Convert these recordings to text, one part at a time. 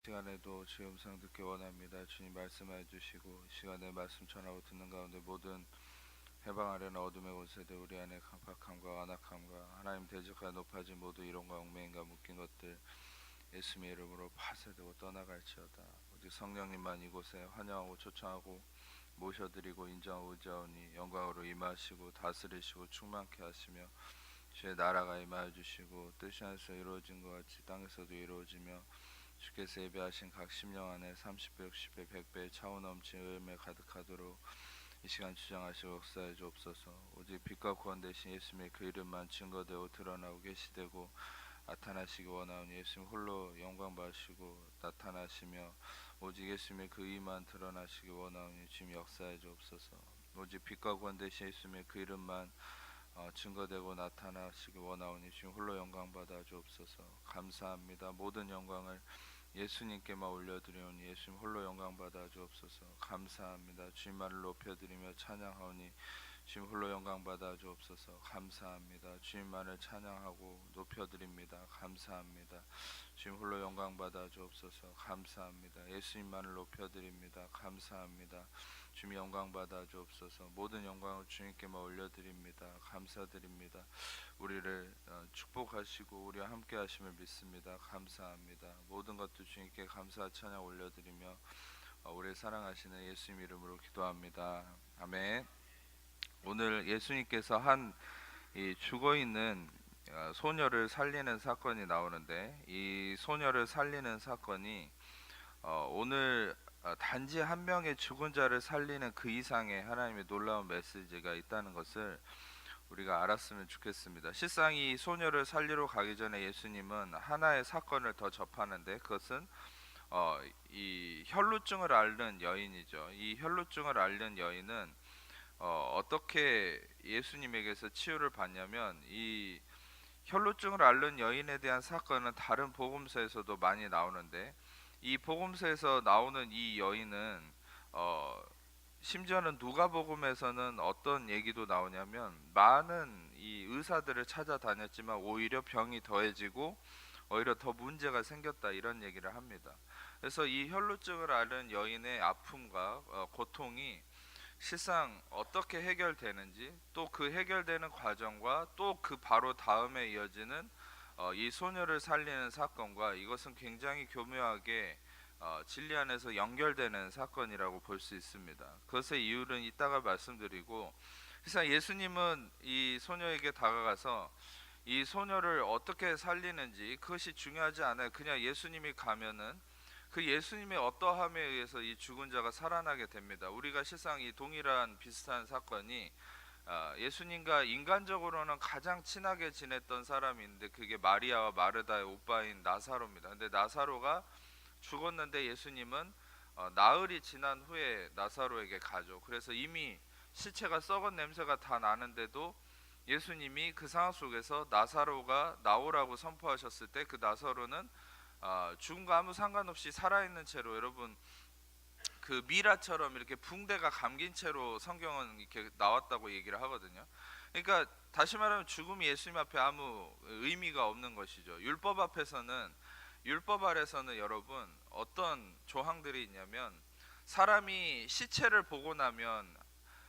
시간에도 주의 음성 듣기 원합니다. 주님 말씀해 주시고 시간에 말씀 전하고 듣는 가운데 모든 해방하려는 어둠의 권세들 우리 안에 강팍함과 완악함과 하나님 대적하여 높아진 모두 이론과 얽매인과 묶인 것들 예수님의 이름으로 파쇄되고 떠나갈지어다. 오직 성령님만 이곳에 환영하고 초청하고 모셔드리고 인정하고 의지하오니 영광으로 임하시고 다스리시고 충만케 하시며 주의 나라가 임하여 주시고 뜻이 하늘에서 이루어진 것 같이 땅에서도 이루어지며 주께서 예배하신 각 심령 안에 30배, 60배, 100배의 차고 넘친 의음에 가득하도록 이 시간 주장하시고 역사해 주옵소서. 오직 빛과 구원 되신 예수님의 그 이름만 증거되고 드러나고 계시되고 나타나시기 원하오니 예수님 홀로 영광 받으시고 나타나시며 오직 예수님의 그 의만 드러나시기 원하오니 주님 역사해 주옵소서. 오직 빛과 구원 되신 예수님의 그 이름만 증거되고 나타나시기 원하오니 주님 홀로 영광 받아 주옵소서. 감사합니다. 모든 영광을 예수님께만 올려드리오니 예수님 홀로 영광 받아 주옵소서. 감사합니다. 주님만을 높여드리며 찬양하오니 주님 홀로 영광 받아 주옵소서. 감사합니다. 주님만을 찬양하고 높여드립니다. 감사합니다. 주님 홀로 영광 받아 주옵소서. 감사합니다. 예수님만을 높여드립니다. 감사합니다. 주님 영광 받아 주옵소서. 모든 영광을 주님께만 올려드립니다. 감사드립니다. 우리를 축복하시고 우리와 함께 하심을 믿습니다. 감사합니다. 모든 것도 주님께 감사 찬양 올려드리며 우리를 사랑하시는 예수님 이름으로 기도합니다. 아멘. 오늘 예수님께서 한 이 죽어있는 소녀를 살리는 사건이 나오는데 이 소녀를 살리는 사건이 오늘 단지 한 명의 죽은 자를 살리는 그 이상의 하나님의 놀라운 메시지가 있다는 것을 우리가 알았으면 좋겠습니다. 실상 이 소녀를 살리러 가기 전에 예수님은 하나의 사건을 더 접하는데 그것은 이 혈루증을 앓는 여인이죠. 이 혈루증을 앓는 여인은 어떻게 예수님에게서 치유를 받냐면 이 혈루증을 앓는 여인에 대한 사건은 다른 복음서에서도 많이 나오는데 이 복음서에서 나오는 이 여인은 심지어는 누가복음에서는 어떤 얘기도 나오냐면 많은 이 의사들을 찾아다녔지만 오히려 병이 더해지고 오히려 더 문제가 생겼다 이런 얘기를 합니다. 그래서 이 혈루증을 앓는 여인의 아픔과 고통이 실상 어떻게 해결되는지 또 그 해결되는 과정과 또 그 바로 다음에 이어지는 이 소녀를 살리는 사건과 이것은 굉장히 교묘하게 진리 안에서 연결되는 사건이라고 볼 수 있습니다. 그것의 이유는 이따가 말씀드리고 실상 예수님은 이 소녀에게 다가가서 이 소녀를 어떻게 살리는지 그것이 중요하지 않아요. 그냥 예수님이 가면은 그 예수님의 어떠함에 의해서 이 죽은 자가 살아나게 됩니다. 우리가 실상 이 동일한 비슷한 사건이 예수님과 인간적으로는 가장 친하게 지냈던 사람이 있는데 그게 마리아와 마르다의 오빠인 나사로입니다. 근데 나사로가 죽었는데 예수님은 나흘이 지난 후에 나사로에게 가죠. 그래서 이미 시체가 썩은 냄새가 다 나는데도 예수님이 그 상황 속에서 나사로가 나오라고 선포하셨을 때 그 나사로는 죽음과 아무 상관없이 살아있는 채로 여러분 그 미라처럼 이렇게 붕대가 감긴 채로 성경은 이렇게 나왔다고 얘기를 하거든요. 그러니까 다시 말하면 죽음이 예수님 앞에 아무 의미가 없는 것이죠. 율법 아래서는 여러분 어떤 조항들이 있냐면 사람이 시체를 보고 나면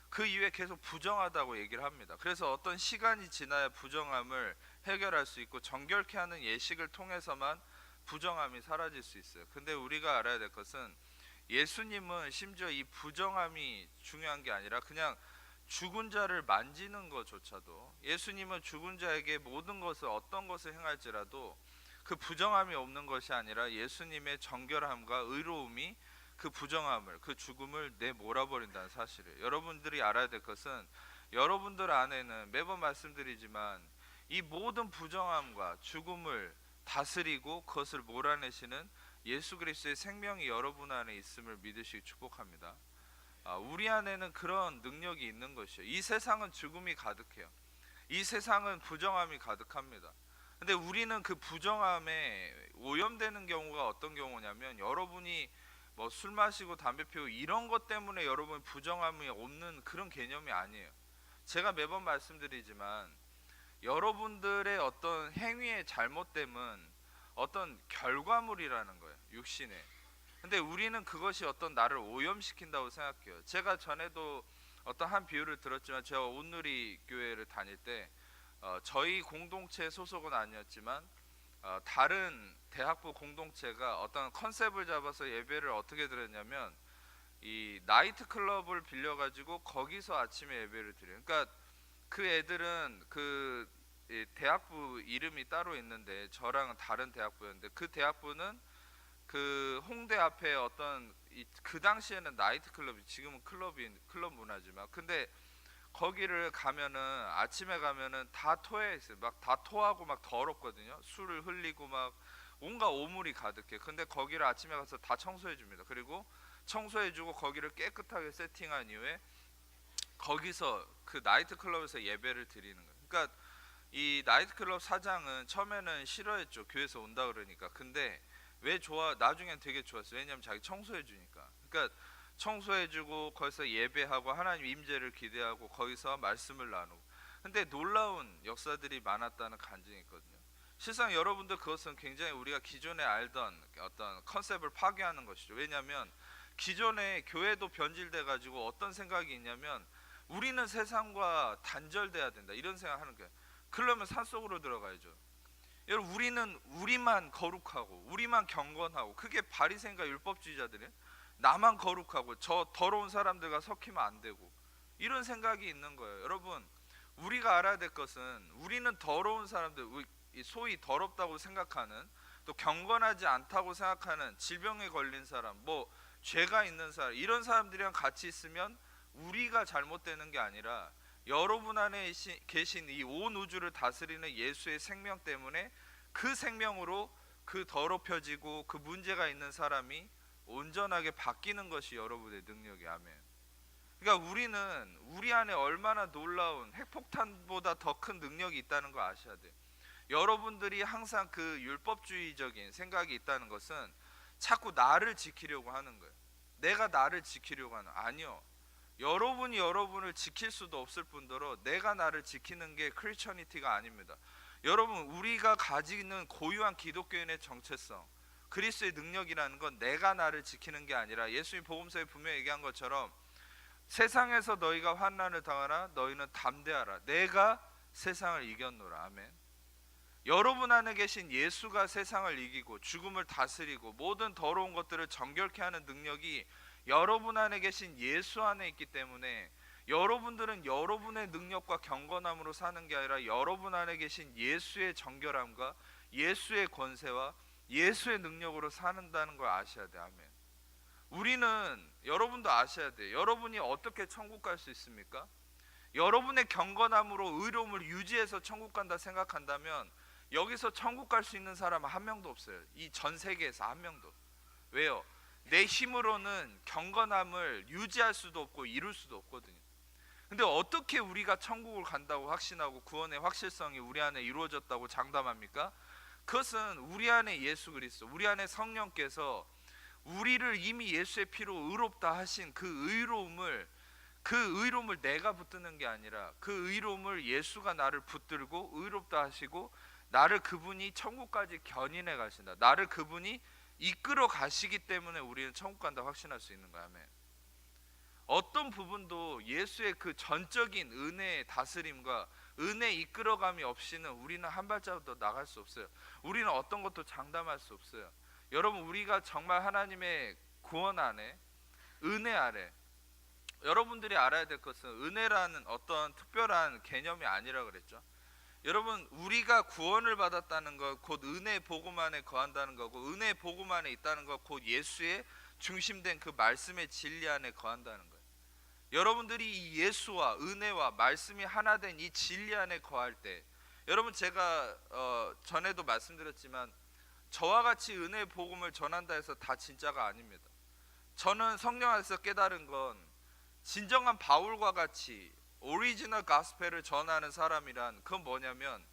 그 이후에 계속 부정하다고 얘기를 합니다. 그래서 어떤 시간이 지나야 부정함을 해결할 수 있고 정결케 하는 예식을 통해서만 부정함이 사라질 수 있어요. 근데 우리가 알아야 될 것은 예수님은 심지어 이 부정함이 중요한 게 아니라 그냥 죽은 자를 만지는 것조차도 예수님은 죽은 자에게 모든 것을 어떤 것을 행할지라도 그 부정함이 없는 것이 아니라 예수님의 정결함과 의로움이 그 부정함을 그 죽음을 내몰아버린다는 사실을 여러분들이 알아야 될 것은 여러분들 안에는 매번 말씀드리지만 이 모든 부정함과 죽음을 다스리고 그것을 몰아내시는 예수 그리스도의 생명이 여러분 안에 있음을 믿으시기 축복합니다. 우리 안에는 그런 능력이 있는 것이요. 이 세상은 죽음이 가득해요. 이 세상은 부정함이 가득합니다. 근데 우리는 그 부정함에 오염되는 경우가 어떤 경우냐면 여러분이 뭐 술 마시고 담배 피우고 이런 것 때문에 여러분 부정함이 없는 그런 개념이 아니에요. 제가 매번 말씀드리지만 여러분들의 어떤 행위의 잘못됨은 어떤 결과물이라는 거예요. 육신에. 근데 우리는 그것이 어떤 나를 오염시킨다고 생각해요. 제가 전에도 어떤 한 비유를 들었지만, 제가 온누리 교회를 다닐 때 저희 공동체 소속은 아니었지만 다른 대학부 공동체가 어떤 컨셉을 잡아서 예배를 어떻게 드렸냐면, 이 나이트 클럽을 빌려가지고 거기서 아침에 예배를 드려요. 그러니까 그 애들은 그 대학부 이름이 따로 있는데 저랑은 다른 대학부였는데, 그 대학부는 그 홍대 앞에 어떤 그 당시에는 나이트 클럽이, 지금은 클럽 문화지만, 근데 거기를 가면은 아침에 가면은 다 토해 있어요. 막 다 토하고 막 더럽거든요. 술을 흘리고 막 온갖 오물이 가득해. 근데 거기를 아침에 가서 다 청소해 줍니다. 그리고 청소해 주고 거기를 깨끗하게 세팅한 이후에 거기서 그 나이트 클럽에서 예배를 드리는 거예요. 그러니까 이 나이트클럽 사장은 처음에는 싫어했죠. 교회에서 온다 그러니까. 근데 왜 나중엔 되게 좋았어요. 왜냐면 자기 청소해 주니까. 그러니까 청소해 주고 거기서 예배하고 하나님 임재를 기대하고 거기서 말씀을 나누고. 근데 놀라운 역사들이 많았다는 간증이 있거든요. 실상 여러분들, 그것은 굉장히 우리가 기존에 알던 어떤 컨셉을 파괴하는 것이죠. 왜냐하면 기존에 교회도 변질돼 가지고 어떤 생각이 있냐면, 우리는 세상과 단절돼야 된다, 이런 생각하는 거예요. 그러면 산속으로 들어가야죠. 여러분, 우리는 우리만 거룩하고 우리만 경건하고, 그게 바리새인과 율법주의자들이에요. 나만 거룩하고 저 더러운 사람들과 섞이면 안 되고, 이런 생각이 있는 거예요. 여러분, 우리가 알아야 될 것은, 우리는 더러운 사람들, 소위 더럽다고 생각하는, 또 경건하지 않다고 생각하는, 질병에 걸린 사람, 뭐 죄가 있는 사람, 이런 사람들이랑 같이 있으면 우리가 잘못되는 게 아니라, 여러분 안에 계신 이 온 우주를 다스리는 예수의 생명 때문에 그 생명으로 그 더럽혀지고 그 문제가 있는 사람이 온전하게 바뀌는 것이 여러분의 능력이. 아멘. 그러니까 우리는 우리 안에 얼마나 놀라운, 핵폭탄보다 더 큰 능력이 있다는 거 아셔야 돼요. 여러분들이 항상 그 율법주의적인 생각이 있다는 것은 자꾸 나를 지키려고 하는 거예요. 내가 나를 지키려고 하는, 아니요. 여러분이 여러분을 지킬 수도 없을 뿐더러 내가 나를 지키는 게 크리스천이티가 아닙니다. 여러분, 우리가 가지는 고유한 기독교인의 정체성, 그리스도의 능력이라는 건 내가 나를 지키는 게 아니라, 예수님 복음서에 분명히 얘기한 것처럼 세상에서 너희가 환난을 당하나 너희는 담대하라, 내가 세상을 이겼노라. 아멘. 여러분 안에 계신 예수가 세상을 이기고 죽음을 다스리고 모든 더러운 것들을 정결케 하는 능력이 여러분 안에 계신 예수 안에 있기 때문에, 여러분들은 여러분의 능력과 경건함으로 사는 게 아니라 여러분 안에 계신 예수의 정결함과 예수의 권세와 예수의 능력으로 사는다는 걸 아셔야 돼. 아멘. 우리는, 여러분도 아셔야 돼. 여러분이 어떻게 천국 갈 수 있습니까? 여러분의 경건함으로 의로움을 유지해서 천국 간다 생각한다면, 여기서 천국 갈 수 있는 사람은 한 명도 없어요. 이 전 세계에서 한 명도. 왜요? 내 힘으로는 경건함을 유지할 수도 없고 이룰 수도 없거든요. 근데 어떻게 우리가 천국을 간다고 확신하고 구원의 확실성이 우리 안에 이루어졌다고 장담합니까? 그것은 우리 안에 예수 그리스도, 우리 안에 성령께서 우리를 이미 예수의 피로 의롭다 하신 그 의로움을 내가 붙드는 게 아니라, 그 의로움을 예수가 나를 붙들고 의롭다 하시고 나를 그분이 천국까지 견인해 가신다, 나를 그분이 이끌어 가시기 때문에 우리는 천국 간다 확신할 수 있는 거야. 아멘. 어떤 부분도 예수의 그 전적인 은혜의 다스림과 은혜의 이끌어감이 없이는 우리는 한 발자국도 나갈 수 없어요. 우리는 어떤 것도 장담할 수 없어요. 여러분, 우리가 정말 하나님의 구원 안에, 은혜 아래, 여러분들이 알아야 될 것은 은혜라는 어떤 특별한 개념이 아니라 그랬죠. 여러분, 우리가 구원을 받았다는 것, 곧 은혜의 복음 안에 거한다는 거고, 은혜의 복음 안에 있다는 것, 곧 예수의 중심된 그 말씀의 진리 안에 거한다는 거예요. 여러분들이 이 예수와 은혜와 말씀이 하나 된 이 진리 안에 거할 때, 여러분, 제가 전에도 말씀드렸지만 저와 같이 은혜의 복음을 전한다 해서 다 진짜가 아닙니다. 저는 성령 안에서 깨달은 건, 진정한 바울과 같이 오리지널 가스펠을 전하는 사람이란, 그건 뭐냐면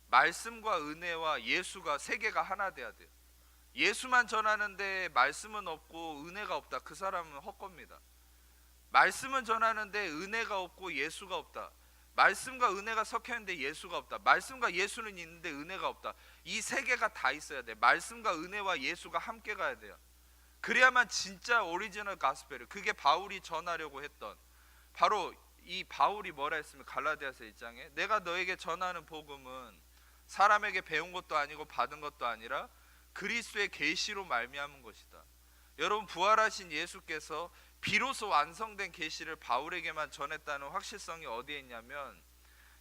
말씀과 은혜와 예수가 세 개가 하나 돼야 돼요. 예수만 전하는데 말씀은 없고 은혜가 없다, 그 사람은 헛겁니다. 말씀은 전하는데 은혜가 없고 예수가 없다, 말씀과 은혜가 섞여 있는데 예수가 없다. 말씀과 예수는 있는데 은혜가 없다. 이 세 개가 다 있어야 돼. 말씀과 은혜와 예수가 함께 가야 돼요. 그래야만 진짜 오리지널 가스펠을, 그게 바울이 전하려고 했던, 바로 이 바울이 뭐라 했으면 갈라디아서 1장에 내가 너에게 전하는 복음은 사람에게 배운 것도 아니고 받은 것도 아니라 그리스도의 계시로 말미암은 것이다. 여러분, 부활하신 예수께서 비로소 완성된 계시를 바울에게만 전했다는 확실성이 어디에 있냐면,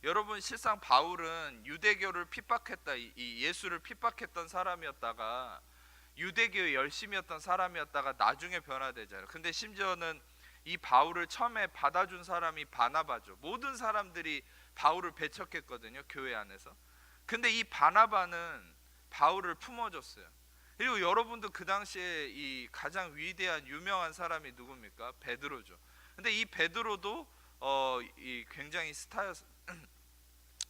여러분, 실상 바울은 유대교를 핍박했다, 이 예수를 핍박했던 사람이었다가 유대교에 열심이었던 사람이었다가 나중에 변화되잖아요. 근데 심지어는 이 바울을 처음에 받아준 사람이 바나바죠. 모든 사람들이 바울을 배척했거든요, 교회 안에서. 근데 이 바나바는 바울을 품어줬어요. 그리고 여러분도 그 당시에 이 가장 위대한 유명한 사람이 누굽니까? 베드로죠. 근데 이 베드로도 이 굉장히 스타였.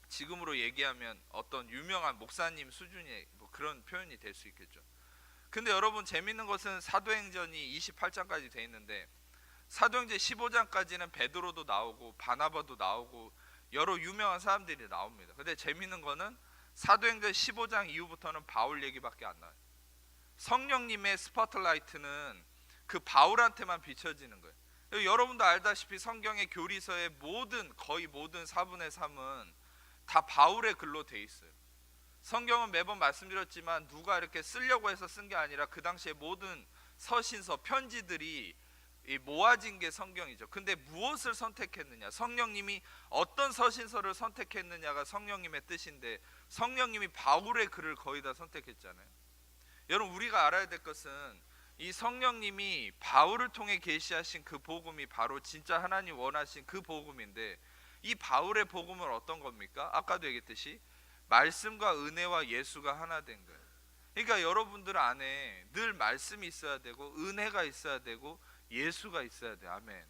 지금으로 얘기하면 어떤 유명한 목사님 수준의 뭐 그런 표현이 될 수 있겠죠. 근데 여러분, 재밌는 것은 사도행전이 28장까지 돼 있는데 사도행전 15장까지는 베드로도 나오고 바나바도 나오고 여러 유명한 사람들이 나옵니다. 근데 재밌는 거는 사도행전 15장 이후부터는 바울 얘기밖에 안 나와요. 성령님의 스포트라이트는 그 바울한테만 비춰지는 거예요. 여러분도 알다시피 성경의 교리서의 거의 모든 4분의 3은 다 바울의 글로 돼 있어요. 성경은 매번 말씀드렸지만 누가 이렇게 쓰려고 해서 쓴 게 아니라 그 당시에 모든 서신서, 편지들이 모아진 게 성경이죠. 근데 무엇을 선택했느냐, 성령님이 어떤 서신서를 선택했느냐가 성령님의 뜻인데 성령님이 바울의 글을 거의 다 선택했잖아요. 여러분, 우리가 알아야 될 것은 이 성령님이 바울을 통해 계시하신 그 복음이 바로 진짜 하나님 원하신 그 복음인데, 이 바울의 복음은 어떤 겁니까? 아까도 얘기했듯이 말씀과 은혜와 예수가 하나 된 거예요. 그러니까 여러분들 안에 늘 말씀이 있어야 되고 은혜가 있어야 되고 예수가 있어야 돼요. 아멘.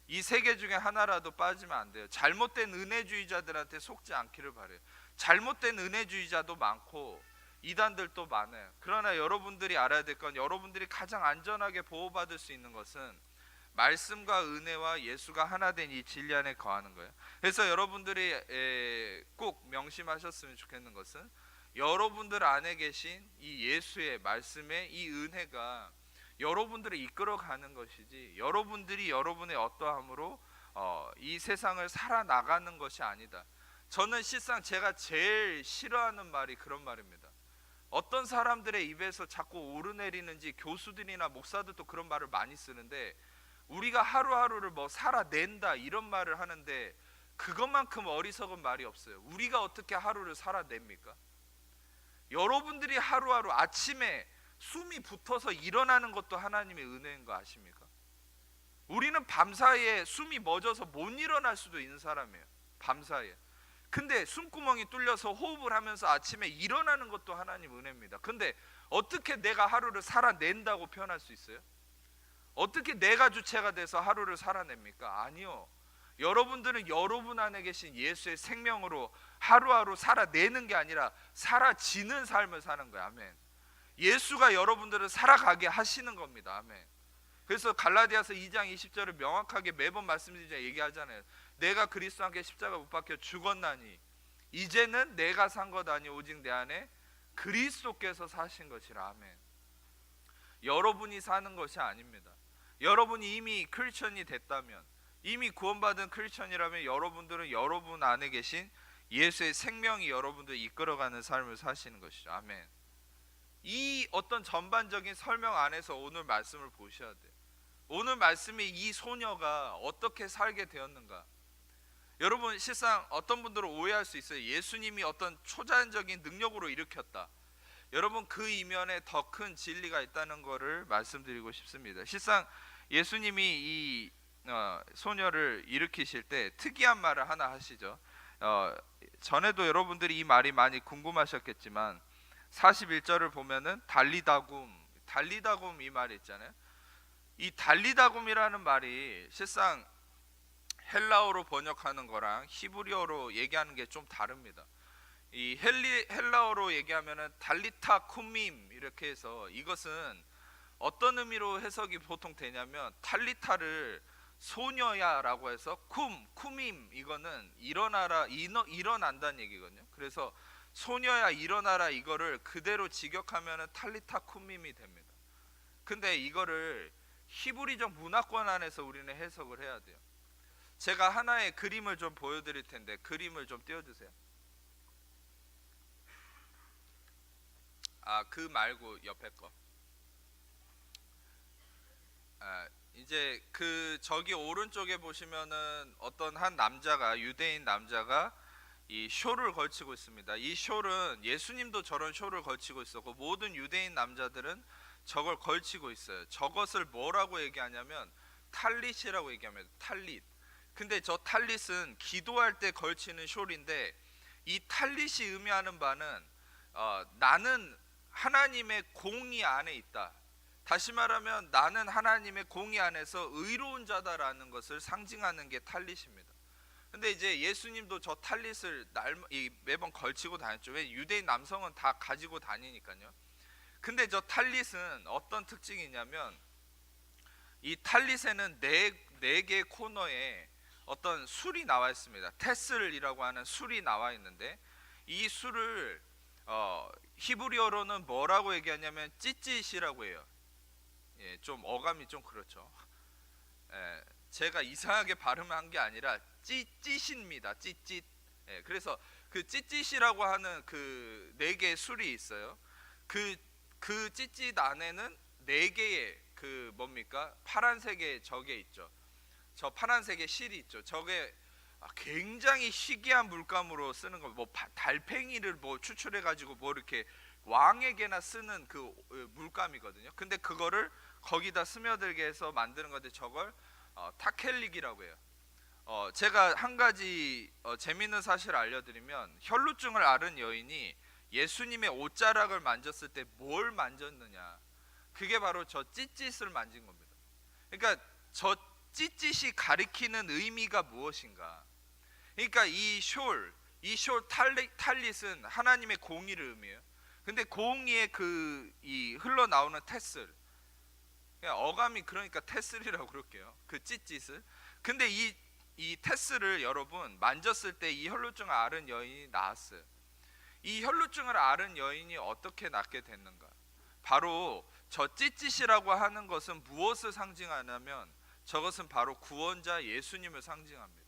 이 세 개 중에 하나라도 빠지면 안 돼요. 잘못된 은혜주의자들한테 속지 않기를 바라요. 잘못된 은혜주의자도 많고 이단들도 많아요. 그러나 여러분들이 알아야 될 건, 여러분들이 가장 안전하게 보호받을 수 있는 것은 말씀과 은혜와 예수가 하나 된 이 진리 안에 거하는 거예요. 그래서 여러분들이 꼭 명심하셨으면 좋겠는 것은, 여러분들 안에 계신 이 예수의 말씀의 이 은혜가 여러분들을 이끌어가는 것이지 여러분들이 여러분의 어떠함으로 이 세상을 살아나가는 것이 아니다. 저는 실상 제가 제일 싫어하는 말이 그런 말입니다. 어떤 사람들의 입에서 자꾸 오르내리는지, 교수들이나 목사들도 그런 말을 많이 쓰는데, 우리가 하루하루를 뭐 살아낸다 이런 말을 하는데 그것만큼 어리석은 말이 없어요. 우리가 어떻게 하루를 살아냅니까? 여러분들이 하루하루 아침에 숨이 붙어서 일어나는 것도 하나님의 은혜인 거 아십니까? 우리는 밤사이에 숨이 멎어서 못 일어날 수도 있는 사람이에요. 밤사이에. 근데 숨구멍이 뚫려서 호흡을 하면서 아침에 일어나는 것도 하나님 은혜입니다. 근데 어떻게 내가 하루를 살아낸다고 표현할 수 있어요? 어떻게 내가 주체가 돼서 하루를 살아냅니까? 아니요. 여러분들은 여러분 안에 계신 예수의 생명으로 하루하루 살아내는 게 아니라 사라지는 삶을 사는 거예요. 아멘. 예수가 여러분들을 살아가게 하시는 겁니다. 아멘. 그래서 갈라디아서 2장 20절을 명확하게 매번 말씀드리자 얘기하잖아요. 내가 그리스도와 함께 십자가 못 박혀 죽었나니 이제는 내가 산 것 아니 오직 내 안에 그리스도께서 사신 것이라. 아멘. 여러분이 사는 것이 아닙니다. 여러분이 이미 크리스천이 됐다면, 이미 구원받은 크리스천이라면 여러분들은 여러분 안에 계신 예수의 생명이 여러분들 이끌어가는 삶을 사시는 것이죠. 아멘. 이 어떤 전반적인 설명 안에서 오늘 말씀을 보셔야 돼요. 오늘 말씀이 이 소녀가 어떻게 살게 되었는가. 여러분, 실상 어떤 분들은 오해할 수 있어요. 예수님이 어떤 초자연적인 능력으로 일으켰다. 여러분, 그 이면에 더 큰 진리가 있다는 것을 말씀드리고 싶습니다. 실상 예수님이 이 소녀를 일으키실 때 특이한 말을 하나 하시죠. 전에도 여러분들이 이 말이 많이 궁금하셨겠지만 41절을 보면은 달리다굼 이 말이 있잖아요. 이 달리다굼이라는 말이 실상 헬라어로 번역하는 거랑 히브리어로 얘기하는 게 좀 다릅니다. 이 헬라어로 얘기하면은 달리타 쿰밈 이렇게 해서, 이것은 어떤 의미로 해석이 보통 되냐면, 탈리타를 소녀야라고 해서 쿠밈 이거는 일어나라, 일어난다는 얘기거든요. 그래서 소녀야 일어나라 이거를 그대로 직역하면은 탈리타 쿠밈이 됩니다. 근데 이거를 히브리적 문화권 안에서 우리는 해석을 해야 돼요. 제가 하나의 그림을 좀 보여드릴 텐데 그림을 좀 띄워주세요. 그 말고 옆에 거. 이제 그 저기 오른쪽에 보시면은 어떤 한 남자가, 유대인 남자가 이 숄을 걸치고 있습니다. 이 숄은 예수님도 저런 숄을 걸치고 있었고 모든 유대인 남자들은 저걸 걸치고 있어요. 저것을 뭐라고 얘기하냐면 탈릿이라고 얘기합니다. 탈릿. 근데 저 탈릿은 기도할 때 걸치는 숄인데 이 탈릿이 의미하는 바는 나는 하나님의 공의 안에 있다. 다시 말하면 나는 하나님의 공의 안에서 의로운 자다라는 것을 상징하는 게 탈릿입니다. 근데 이제 예수님도 저 탈릿을 매번 걸치고 다녔죠. 왜? 유대인 남성은 다 가지고 다니니까요. 근데 저 탈릿은 어떤 특징이 있냐면 이 탈릿에는 네 개의 코너에 어떤 술이 나와 있습니다. 테슬이라고 하는 술이 나와 있는데 이 술을 히브리어로는 뭐라고 얘기하냐면 찌찌시라고 해요. 예, 좀 어감이 좀 그렇죠. 예, 제가 이상하게 발음한 게 아니라 찌찌시입니다. 찌찌. 예, 그래서 그 찌찌시라고 하는 그 네 개의 술이 있어요. 그 찌찌 안에는 네 개의 그 뭡니까? 파란색의 저게 있죠. 저 파란색의 실이 있죠. 저게 굉장히 희귀한 물감으로 쓰는 거, 뭐 달팽이를 뭐 추출해 가지고 뭐 이렇게 왕에게나 쓰는 그 물감이거든요. 근데 그거를 거기다 스며들게 해서 만드는 건데 저걸 타켈릭이라고 해요. 제가 한 가지 재미있는 사실을 알려드리면 혈루증을 앓은 여인이 예수님의 옷자락을 만졌을 때 뭘 만졌느냐? 그게 바로 저 찌릿을 만진 겁니다. 그러니까 저 찌릿이 가리키는 의미가 무엇인가? 그러니까 이 숄 탈릿은 하나님의 공의를 의미해요. 근데 공의의 이 흘러나오는 테슬, 어감이 그러니까 테슬이라고 그럴게요. 그 찌릿을. 근데 이 테슬을 여러분 만졌을 때 이 혈루증을 앓은 여인이 나았어요. 이 혈루증을 앓은 여인이 어떻게 낫게 됐는가? 바로 저 찌릿이라고 하는 것은 무엇을 상징하냐면 저것은 바로 구원자 예수님을 상징합니다.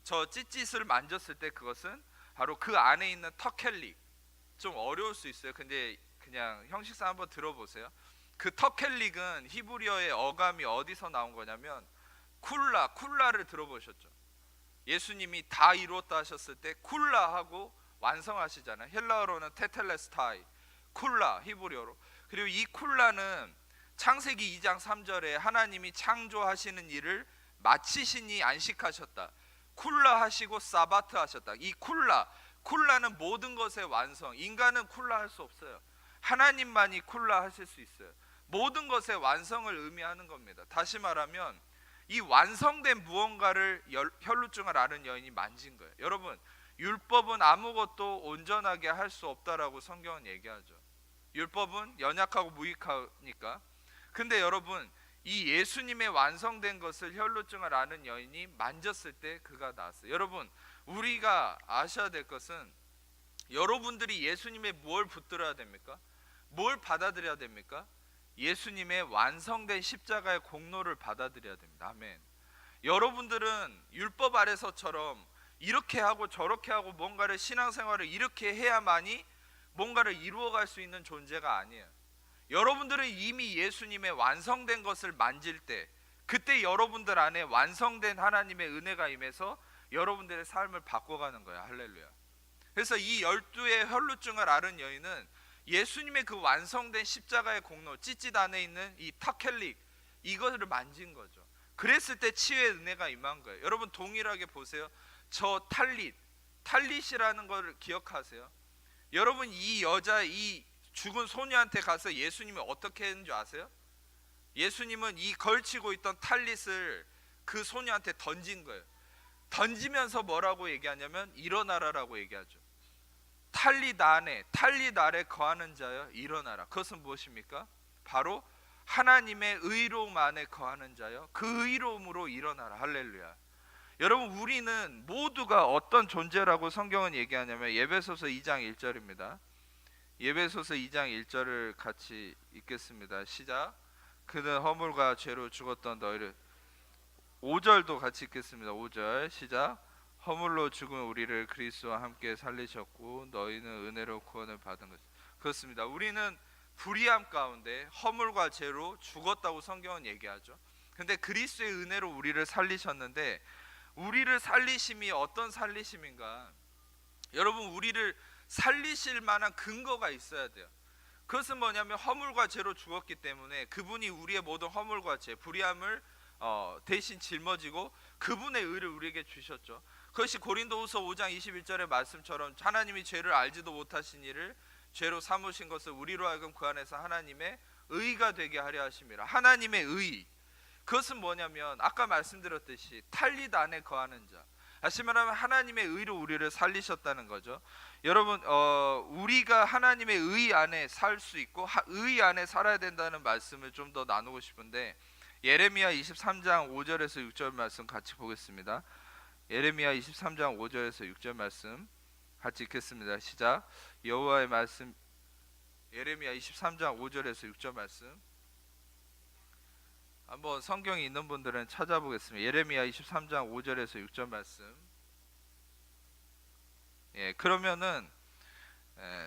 저 찌릿을 만졌을 때 그것은 바로 그 안에 있는 터켈릭, 좀 어려울 수 있어요. 근데 그냥 형식상 한번 들어보세요. 그 터켈릭은 히브리어의 어감이 어디서 나온 거냐면 쿨라를 들어보셨죠? 예수님이 다 이루었다 하셨을 때 쿨라 하고 완성하시잖아요. 헬라어로는 테텔레스타이, 쿨라 히브리어로. 그리고 이 쿨라는 창세기 2장 3절에 하나님이 창조하시는 일을 마치시니 안식하셨다. 쿨라 하시고 사바트 하셨다. 이 쿨라는 모든 것의 완성. 인간은 쿨라 할 수 없어요. 하나님만이 쿨라 하실 수 있어요. 모든 것의 완성을 의미하는 겁니다. 다시 말하면 이 완성된 무언가를 혈루증을 앓은 여인이 만진 거예요. 여러분, 율법은 아무것도 온전하게 할 수 없다라고 성경은 얘기하죠. 율법은 연약하고 무익하니까. 근데 여러분, 이 예수님의 완성된 것을 혈루증을 앓은 여인이 만졌을 때 그가 나았어요. 여러분, 우리가 아셔야 될 것은 여러분들이 예수님의 뭘 붙들어야 됩니까? 뭘 받아들여야 됩니까? 예수님의 완성된 십자가의 공로를 받아들여야 됩니다. 아멘. 여러분들은 율법 아래서처럼 이렇게 하고 저렇게 하고 뭔가를 신앙생활을 이렇게 해야만이 뭔가를 이루어갈 수 있는 존재가 아니에요. 여러분들은 이미 예수님의 완성된 것을 만질 때 그때 여러분들 안에 완성된 하나님의 은혜가 임해서 여러분들의 삶을 바꿔가는 거야. 할렐루야. 그래서 이 12의 혈루증을 앓은 여인은 예수님의 그 완성된 십자가의 공로, 찌릿 안에 있는 이 타켈릭, 이것을 만진 거죠. 그랬을 때 치유의 은혜가 임한 거예요. 여러분 동일하게 보세요. 저 탈릿이라는 걸 기억하세요. 여러분 이 여자, 이 죽은 소녀한테 가서 예수님이 어떻게 했는지 아세요? 예수님은 이 걸치고 있던 탈릿을 그 소녀한테 던진 거예요. 던지면서 뭐라고 얘기하냐면 일어나라라고 얘기하죠. 탈릿 아래 거하는 자여 일어나라. 그것은 무엇입니까? 바로 하나님의 의로움 안에 거하는 자여 그 의로움으로 일어나라. 할렐루야. 여러분, 우리는 모두가 어떤 존재라고 성경은 얘기하냐면 에베소서 2장 1절입니다. 에베소서 2장 1절을 같이 읽겠습니다. 시작. 그는 허물과 죄로 죽었던 너희를, 5절도 같이 읽겠습니다. 5절 시작. 허물로 죽은 우리를 그리스도와 함께 살리셨고 너희는 은혜로 구원을 받은 것. 그렇습니다. 우리는 불의함 가운데 허물과 죄로 죽었다고 성경은 얘기하죠. 근데 그리스도의 은혜로 우리를 살리셨는데, 우리를 살리심이 어떤 살리심인가? 여러분, 우리를 살리실 만한 근거가 있어야 돼요. 그것은 뭐냐면 허물과 죄로 죽었기 때문에 그분이 우리의 모든 허물과 죄, 불의함을 대신 짊어지고 그분의 의를 우리에게 주셨죠. 그것이 고린도후서 5장 21절의 말씀처럼 하나님이 죄를 알지도 못하신 이를 죄로 삼으신 것을 우리로 하여금 그 안에서 하나님의 의가 되게 하려 하심이라. 하나님의 의, 그것은 뭐냐면 아까 말씀드렸듯이 탈릿 안에 거하는 자, 다시 말하면 하나님의 의로 우리를 살리셨다는 거죠. 여러분, 우리가 하나님의 의 안에 살 수 있고 의 안에 살아야 된다는 말씀을 좀 더 나누고 싶은데, 예레미야 23장 5절에서 6절 말씀 같이 보겠습니다. 예레미야 23장 5절에서 6절 말씀 같이 읽겠습니다. 시작. 여호와의 말씀, 예레미야 23장 5절에서 6절 말씀 한번 성경이 있는 분들은 찾아보겠습니다. 예레미야 23장 5절에서 6절 말씀. 그러면은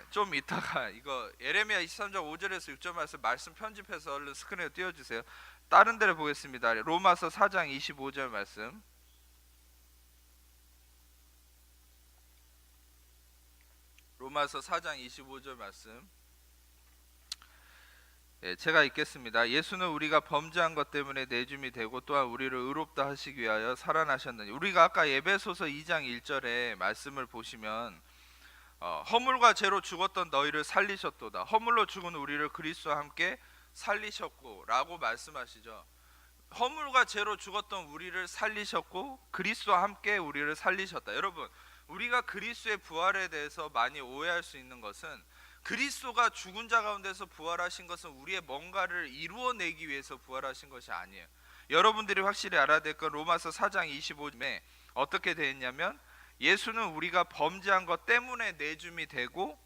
좀 이따가 이거 예레미야 23장 5절에서 6절 말씀 편집해서 얼른 스크린에 띄워주세요. 다른 데를 보겠습니다. 로마서 4장 25절 말씀. 로마서 4장 25절 말씀. 제가 읽겠습니다. 예수는 우리가 범죄한 것 때문에 내줌이 되고 또한 우리를 의롭다 하시기 위하여 살아나셨느니. 우리가 아까 에베소서 2장 1절의 말씀을 보시면 허물과 죄로 죽었던 너희를 살리셨도다. 허물로 죽은 우리를 그리스도와 함께 살리셨고 라고 말씀하시죠. 허물과 죄로 죽었던 우리를 살리셨고 그리스도와 함께 우리를 살리셨다. 여러분, 우리가 그리스도의 부활에 대해서 많이 오해할 수 있는 것은, 그리스도가 죽은 자 가운데서 부활하신 것은 우리의 뭔가를 이루어내기 위해서 부활하신 것이 아니에요. 여러분들이 확실히 알아야 될 건 로마서 4장 25절에 어떻게 되어 있냐면, 예수는 우리가 범죄한 것 때문에 내줌이 되고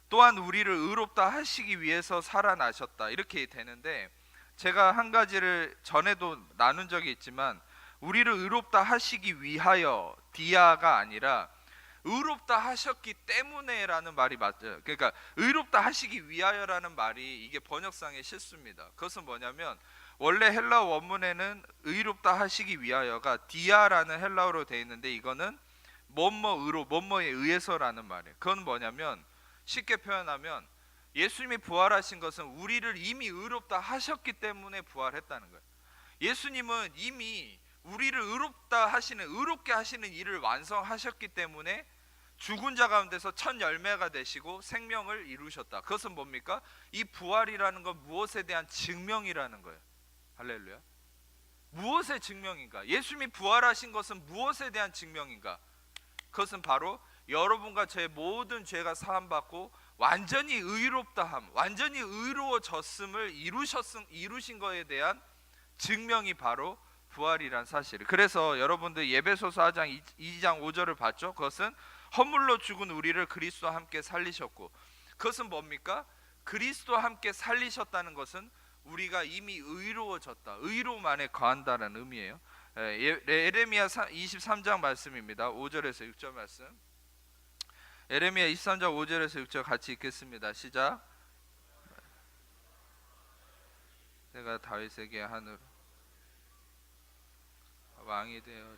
또한 우리를 의롭다 하시기 위해서 살아나셨다, 이렇게 되는데, 제가 한 가지를 전에도 나눈 적이 있지만, 우리를 의롭다 하시기 위하여 디아가 아니라 의롭다 하셨기 때문에라는 말이 맞아요. 그러니까 의롭다 하시기 위하여라는 말이 이게 번역상의 실수입니다. 그것은 뭐냐면, 원래 헬라어 원문에는 의롭다 하시기 위하여가 디아라는 헬라어로 되어 있는데, 이거는 뭐뭐의로 뭐뭐에 의해서라는 말이에요. 그건 뭐냐면, 쉽게 표현하면 예수님이 부활하신 것은 우리를 이미 의롭다 하셨기 때문에 부활했다는 거예요. 예수님은 이미 우리를 의롭게 하시는 일을 완성하셨기 때문에 죽은 자 가운데서 첫 열매가 되시고 생명을 이루셨다. 그것은 뭡니까? 이 부활이라는 건 무엇에 대한 증명이라는 거예요. 할렐루야. 무엇의 증명인가? 예수님이 부활하신 것은 무엇에 대한 증명인가? 그것은 바로 여러분과 저의 모든 죄가 사함받고 완전히 의롭다함, 완전히 의로워졌음을 이루신 것에 대한 증명이 바로 부활이란 사실. 그래서 여러분들 에베소서 4장 2장 5절을 봤죠? 그것은 허물로 죽은 우리를 그리스도와 함께 살리셨고, 그것은 뭡니까? 그리스도와 함께 살리셨다는 것은 우리가 이미 의로워졌다, 의로움 안에 거한다는 의미예요. 예레미야 23장 말씀입니다. 5절에서 6절 말씀. 예레미야 23장 5절에서 6절 같이 읽겠습니다. 시작. 내가 다윗에게 하늘 왕이 되어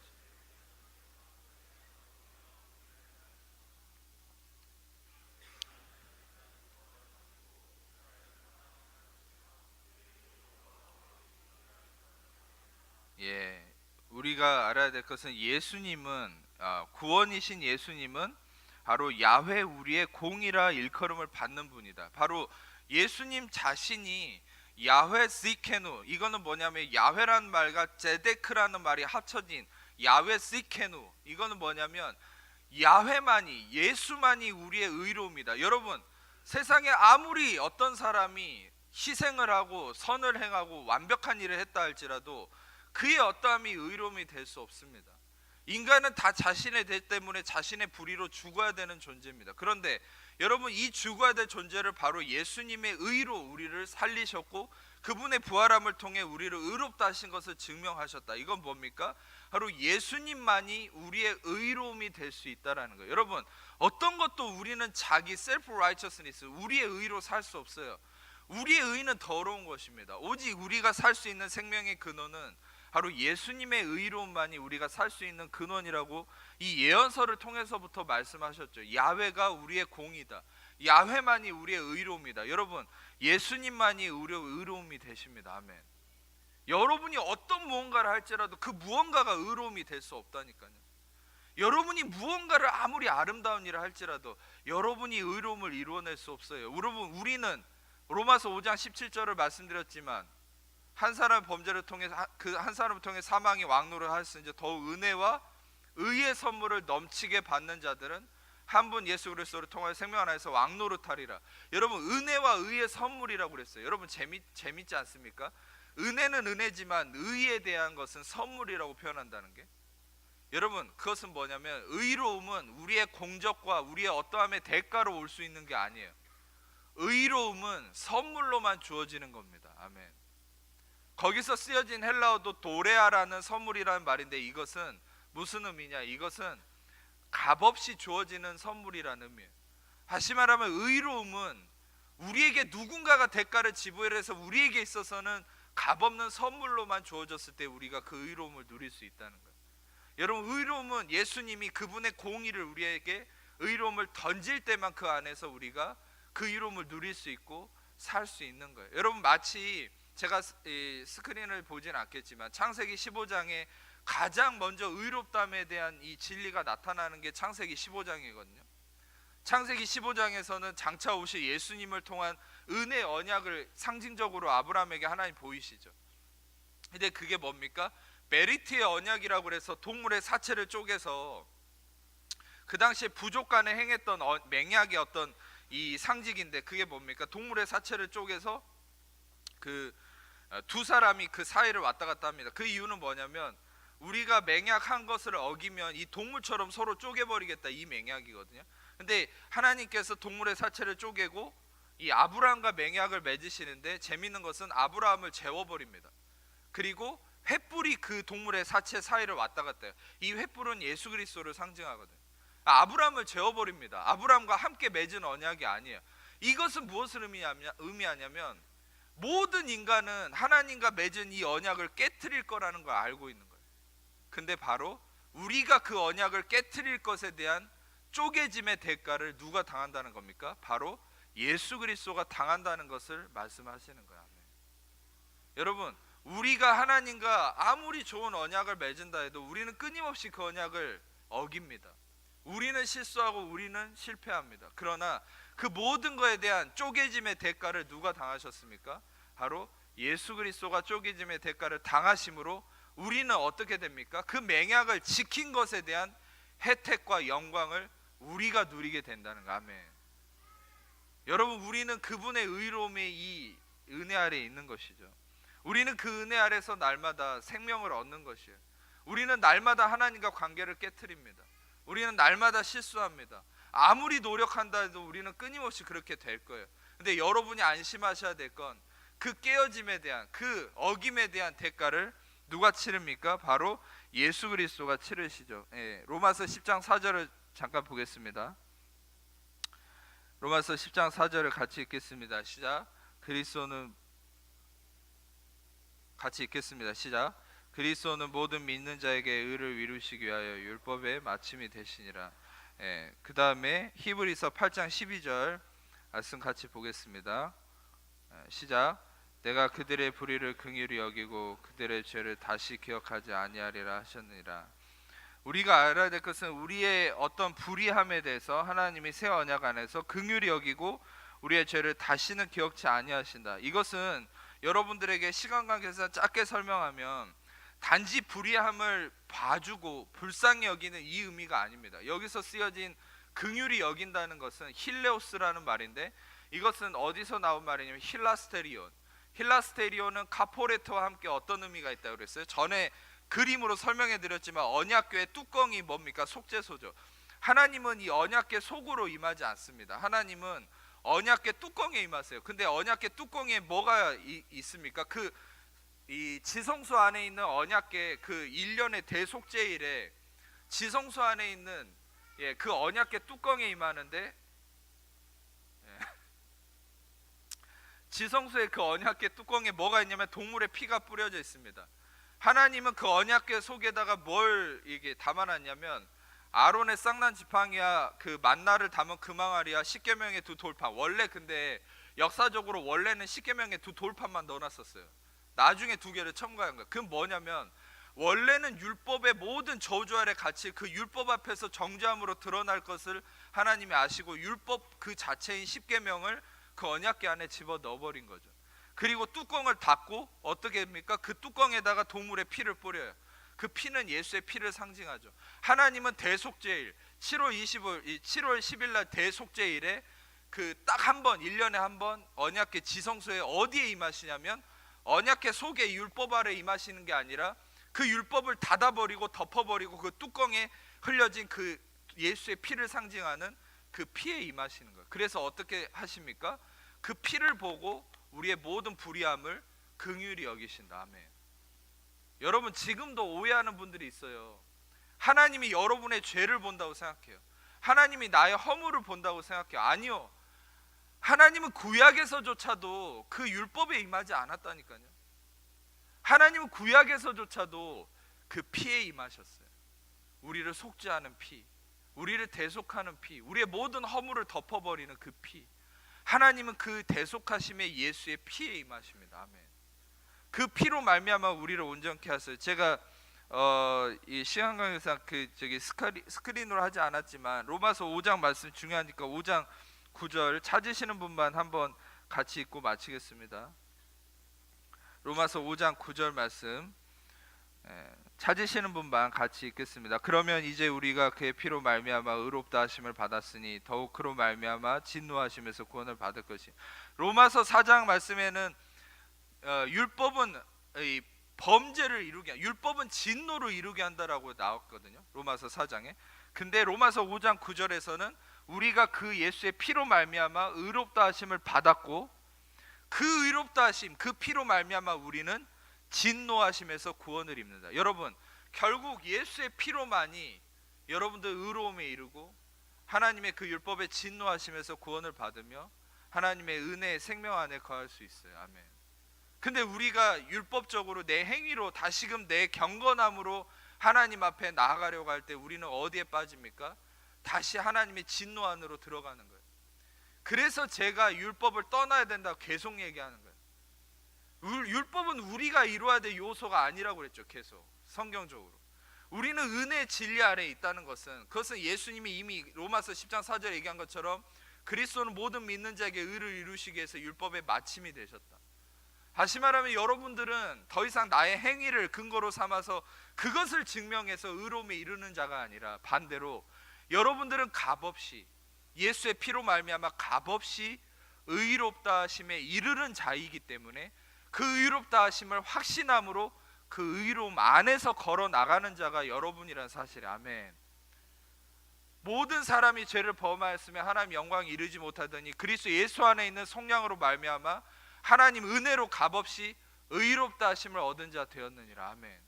우리가 알아야 될 것은 예수님은 구원이신 예수님은 바로 야훼 우리의 공이라 일컬음을 받는 분이다. 바로 예수님 자신이 야훼 시케누, 이거는 뭐냐면 야훼라는 말과 제데크라는 말이 합쳐진 야훼 시케누, 이거는 뭐냐면 예수만이 우리의 의로움이다. 여러분, 세상에 아무리 어떤 사람이 희생을 하고 선을 행하고 완벽한 일을 했다 할지라도 그의 어떠함이 의로움이 될 수 없습니다. 인간은 다 자신의 죄 때문에 자신의 불의로 죽어야 되는 존재입니다. 그런데 여러분, 이 죽어야 될 존재를 바로 예수님의 의로 우리를 살리셨고 그분의 부활함을 통해 우리를 의롭다 하신 것을 증명하셨다. 이건 뭡니까? 바로 예수님만이 우리의 의로움이 될 수 있다라는 거예요. 여러분, 어떤 것도 우리는 자기 self righteousness, 우리의 의로 살 수 없어요. 우리의 의는 더러운 것입니다. 오직 우리가 살 수 있는 생명의 근원은 바로 예수님의 의로움만이 우리가 살 수 있는 근원이라고 이 예언서를 통해서부터 말씀하셨죠. 야훼가 우리의 공이다. 야훼만이 우리의 의로움이다. 여러분, 예수님만이 의로움이 되십니다. 아멘. 여러분이 어떤 무언가를 할지라도 그 무언가가 의로움이 될 수 없다니까요. 여러분이 무언가를 아무리 아름다운 일을 할지라도 여러분이 의로움을 이루어낼 수 없어요. 여러분, 우리는 로마서 5장 17절을 말씀드렸지만 한 사람 범죄를 통해 그 한 사람을 통해 사망이 왕노를 하였으니 더욱 은혜와 의의 선물을 넘치게 받는 자들은 한 분 예수 그리스도를 통하여 생명 안에서 왕노릇하리라. 여러분, 은혜와 의의 선물이라고 그랬어요. 여러분, 재밌지 않습니까? 은혜는 은혜지만 의에 대한 것은 선물이라고 표현한다는 게, 여러분, 그것은 뭐냐면 의로움은 우리의 공적과 우리의 어떠함의 대가로 올 수 있는 게 아니에요. 의로움은 선물로만 주어지는 겁니다. 아멘. 거기서 쓰여진 헬라어도 도레아라는 선물이라는 말인데 이것은 무슨 의미냐? 이것은 값없이 주어지는 선물이라는 의미예요. 다시 말하면 의로움은 우리에게 누군가가 대가를 지불해서 우리에게 있어서는 값없는 선물로만 주어졌을 때 우리가 그 의로움을 누릴 수 있다는 거예요. 여러분, 의로움은 예수님이 그분의 공의를 우리에게 의로움을 던질 때만 그 안에서 우리가 그 의로움을 누릴 수 있고 살 수 있는 거예요. 여러분, 마치 제가 스크린을 보진 않겠지만 창세기 15장에 가장 먼저 의롭다함에 대한 이 진리가 나타나는 게 창세기 15장이거든요. 창세기 15장에서는 장차 오실 예수님을 통한 은혜 언약을 상징적으로 아브라함에게 하나님 보이시죠. 근데 그게 뭡니까? 메리트의 언약이라고 해서 동물의 사체를 쪼개서 그 당시에 부족 간에 행했던 맹약의 어떤 이 상징인데 그게 뭡니까? 동물의 사체를 쪼개서 그 두 사람이 그 사이를 왔다 갔다 합니다. 그 이유는 뭐냐면 우리가 맹약한 것을 어기면 이 동물처럼 서로 쪼개버리겠다, 이 맹약이거든요. 근데 하나님께서 동물의 사체를 쪼개고 이 아브라함과 맹약을 맺으시는데 재밌는 것은 아브라함을 재워버립니다. 그리고 횃불이 그 동물의 사체 사이를 왔다 갔다 해요. 이 횃불은 예수 그리스도를 상징하거든요. 아브라함을 재워버립니다. 아브라함과 함께 맺은 언약이 아니에요. 이것은 무엇을 의미하냐면 모든 인간은 하나님과 맺은 이 언약을 깨트릴 거라는 걸 알고 있는 거예요. 근데 바로 우리가 그 언약을 깨트릴 것에 대한 쪼개짐의 대가를 누가 당한다는 겁니까? 바로 예수 그리스도가 당한다는 것을 말씀하시는 거예요. 여러분, 우리가 하나님과 아무리 좋은 언약을 맺은다 해도 우리는 끊임없이 그 언약을 어깁니다. 우리는 실수하고 우리는 실패합니다. 그러나 그 모든 것에 대한 쪼개짐의 대가를 누가 당하셨습니까? 바로 예수 그리스도가 쪼개짐의 대가를 당하심으로 우리는 어떻게 됩니까? 그 맹약을 지킨 것에 대한 혜택과 영광을 우리가 누리게 된다는 거. 아멘. 여러분, 우리는 그분의 의로움의 이 은혜 아래에 있는 것이죠. 우리는 그 은혜 아래서 날마다 생명을 얻는 것이에요. 우리는 날마다 하나님과 관계를 깨트립니다. 우리는 날마다 실수합니다. 아무리 노력한다 해도 우리는 끊임없이 그렇게 될 거예요. 근데 여러분이 안심하셔야 될 건 그 깨어짐에 대한, 그 어김에 대한 대가를 누가 치릅니까? 바로 예수 그리스도가 치르시죠. 로마서 10장 4절을 잠깐 보겠습니다. 로마서 10장 4절을 같이 읽겠습니다. 시작. 같이 읽겠습니다. 시작. 그리스도는 모든 믿는 자에게 의를 이루시기 위하여 율법의 마침이 되시니라. 그 다음에 히브리서 8장 12절 말씀 같이 보겠습니다. 시작. 내가 그들의 불의를 긍휼히 여기고 그들의 죄를 다시 기억하지 아니하리라 하셨느니라. 우리가 알아야 될 것은 우리의 어떤 불의함에 대해서 하나님이 새 언약 안에서 긍휼히 여기고 우리의 죄를 다시는 기억치 아니하신다. 이것은 여러분들에게 시간 관계에서 짧게 설명하면 단지 불의함을 봐주고 불쌍히 여기는 이 의미가 아닙니다. 여기서 쓰여진 긍휼히 여긴다는 것은 힐레오스라는 말인데 이것은 어디서 나온 말이냐면 힐라스테리온. 힐라스테리온은 카포레트와 함께 어떤 의미가 있다고 그랬어요? 전에 그림으로 설명해 드렸지만 언약궤의 뚜껑이 뭡니까? 속죄소죠. 하나님은 이 언약궤 속으로 임하지 않습니다. 하나님은 언약궤 뚜껑에 임하세요. 근데 언약궤 뚜껑에 뭐가 있습니까? 이 지성소 안에 있는 언약궤 그 1년의 대속죄일에 지성소 안에 있는 그 언약궤 뚜껑에 임하는데, 지성소의 그 언약궤 뚜껑에 뭐가 있냐면 동물의 피가 뿌려져 있습니다. 하나님은 그 언약궤 속에다가 뭘 이게 담아놨냐면 아론의 쌍난 지팡이와 그 만나를 담은 금항아리와 십계명의 두 돌판. 원래 근데 역사적으로 원래는 십계명의 두 돌판만 넣어놨었어요. 나중에 두 개를 첨가한 거예요. 그건 뭐냐면 원래는 율법의 모든 저주 아래 같이 그 율법 앞에서 정죄함으로 드러날 것을 하나님이 아시고 율법 그 자체인 십계명을 그 언약궤 안에 집어 넣어버린 거죠. 그리고 뚜껑을 닫고 어떻게 합니까? 그 뚜껑에다가 동물의 피를 뿌려요. 그 피는 예수의 피를 상징하죠. 하나님은 대속죄일 7월 10일 날 대속죄일에 그 딱 한 번 1년에 한 번 언약궤 지성소에 어디에 임하시냐면 언약궤 속에 율법 아래 임하시는 게 아니라 그 율법을 닫아버리고 덮어버리고 그 뚜껑에 흘려진 그 예수의 피를 상징하는 그 피에 임하시는 거예요. 그래서 어떻게 하십니까? 그 피를 보고 우리의 모든 불의함을 긍휼히 여기신다. 아멘. 여러분 지금도 오해하는 분들이 있어요. 하나님이 여러분의 죄를 본다고 생각해요. 하나님이 나의 허물을 본다고 생각해요. 아니요. 하나님은 구약에서조차도 그 율법에 임하지 않았다니까요. 하나님은 구약에서조차도 그 피에 임하셨어요. 우리를 속죄하는 피, 우리를 대속하는 피, 우리의 모든 허물을 덮어버리는 그 피. 하나님은 그 대속하심의 예수의 피에 임하십니다. 아멘. 그 피로 말미암아 우리를 온전케 하세요. 제가 이 시간 강의상 그 저기 스크린으로 하지 않았지만 로마서 5장 말씀 중요하니까 5장 9절 찾으시는 분만 한번 같이 읽고 마치겠습니다. 로마서 5장 9절 말씀 찾으시는 분만 같이 읽겠습니다. 그러면 이제 우리가 그의 피로 말미암아 의롭다 하심을 받았으니 더욱 그로 말미암아 진노하심에서 구원을 받을 것이. 로마서 4장 말씀에는 율법은 이 범죄를 이루게, 율법은 진노를 이루게 한다라고 나왔거든요. 로마서 4장에. 근데 로마서 5장 9절에서는 우리가 그 예수의 피로 말미암아 의롭다 하심을 받았고 그 의롭다 하심, 그 피로 말미암아 우리는 진노하심에서 구원을 입는다. 여러분 결국 예수의 피로만이 여러분들 의로움에 이르고 하나님의 그 율법의 진노하심에서 구원을 받으며 하나님의 은혜의 생명 안에 거할 수 있어요. 아멘. 근데 우리가 율법적으로 내 행위로 다시금 내 경건함으로 하나님 앞에 나아가려고 할 때 우리는 어디에 빠집니까? 다시 하나님의 진노 안으로 들어가는 거예요. 그래서 제가 율법을 떠나야 된다고 계속 얘기하는 거예요. 율법은 우리가 이루어야 될 요소가 아니라고 그랬죠. 계속 성경적으로 우리는 은혜의 진리 아래에 있다는 것은, 그것은 예수님이 이미 로마서 10장 4절에 얘기한 것처럼 그리스도는 모든 믿는 자에게 의를 이루시기 위해서 율법의 마침이 되셨다. 다시 말하면 여러분들은 더 이상 나의 행위를 근거로 삼아서 그것을 증명해서 의로움에 이르는 자가 아니라 반대로 여러분들은 값없이 예수의 피로 말미암아 값없이 의롭다 하심에 이르는 자이기 때문에 그 의롭다 하심을 확신함으로 그 의로움 안에서 걸어 나가는 자가 여러분이라는 사실이에요. 아멘. 모든 사람이 죄를 범하였으면 하나님 영광이 이르지 못하더니 그리스도 예수 안에 있는 속량으로 말미암아 하나님 은혜로 값없이 의롭다 하심을 얻은 자 되었느니라. 아멘.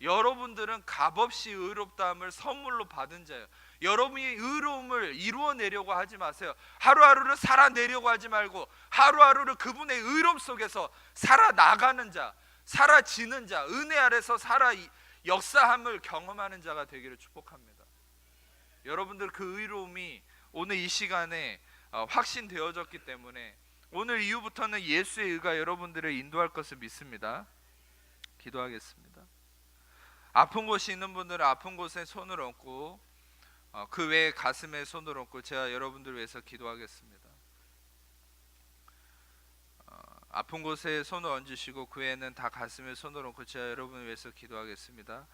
여러분들은 값없이 의롭다함을 선물로 받은 자예요. 여러분이 의로움을 이루어내려고 하지 마세요. 하루하루를 살아내려고 하지 말고 하루하루를 그분의 의로움 속에서 살아나가는 자, 살아지는 자, 은혜 아래서 살아 역사함을 경험하는 자가 되기를 축복합니다. 여러분들 그 의로움이 오늘 이 시간에 확신되어졌기 때문에 오늘 이후부터는 예수의 의가 여러분들을 인도할 것을 믿습니다. 기도하겠습니다. 아픈 곳이 있는 분들은 아픈 곳에 손을 얹고 그 외에 가슴에 손을 얹고 제가 여러분들을 위해서 기도하겠습니다. 아픈 곳에 손을 얹으시고 그 외에는 다 가슴에 손을 얹고 제가 여러분을 위해서 기도하겠습니다.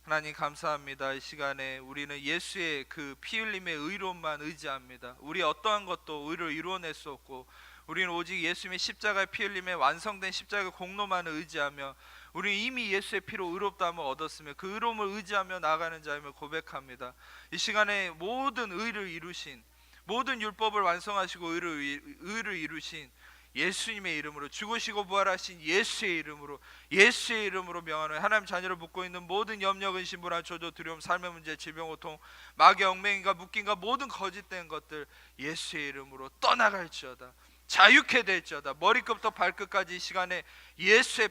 하나님 감사합니다. 이 시간에 우리는 예수의 그 피 흘림의 의로만 의지합니다. 우리 어떠한 것도 의로 이루어낼 수 없고, 우리는 오직 예수님의 십자가의 피 흘림의 완성된 십자가의 공로만 의지하며, 우리는 이미 예수의 피로 의롭다함을 얻었으며 그 의로움을 의지하며 나아가는 자임을 고백합니다. 이 시간에 모든 의를 이루신, 모든 율법을 완성하시고 의를 이루신 예수님의 이름으로, 죽으시고 부활하신 예수의 이름으로 명하노니, 하나님 자녀를 묶고 있는 모든 염려, 근심, 불안, 조조, 두려움, 삶의 문제, 질병, 고통, 마귀, 얽매임과 묶임과 모든 거짓된 것들 예수의 이름으로 떠나갈지어다. 자유케 될지어다. 머리끝부터 발끝까지 이 시간에 예수의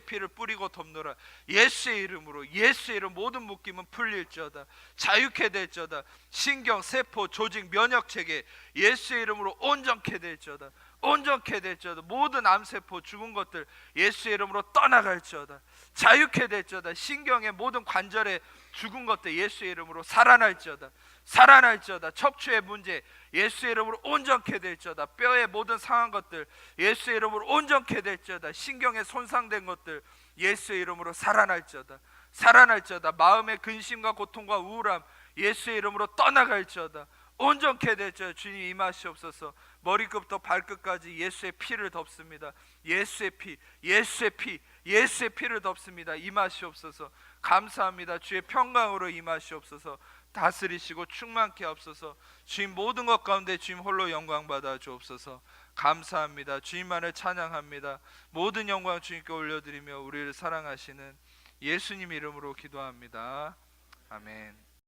피를 뿌리고 덮노라. 예수의 이름으로, 예수의 이름 모든 묶임은 풀릴지어다. 자유케 될지어다. 신경, 세포, 조직, 면역체계 예수의 이름으로 온전케 될지어다. 모든 암세포 죽은 것들 예수의 이름으로 떠나갈지어다. 자유케 될지어다. 신경의 모든 관절에 죽은 것들 예수의 이름으로 살아날지어다. 척추의 문제 예수의 이름으로 온전케 될지어다. 뼈의 모든 상한 것들 예수의 이름으로 온전케 될지어다. 신경에 손상된 것들 예수의 이름으로 살아날지어다. 마음의 근심과 고통과 우울함 예수의 이름으로 떠나갈지어다. 온전케 될지어다. 주님 임하시옵소서. 머리끝부터 발끝까지 예수의 피를 덮습니다. 예수의 피를 덮습니다. 임하시옵소서. 감사합니다. 주의 평강으로 임하시옵소서. 다스리시고 충만케 하옵소서. 주님 모든 것 가운데 주님 홀로 영광 받아 주옵소서. 감사합니다. 주님만을 찬양합니다. 모든 영광 주님께 올려드리며 우리를 사랑하시는 예수님 이름으로 기도합니다. 아멘.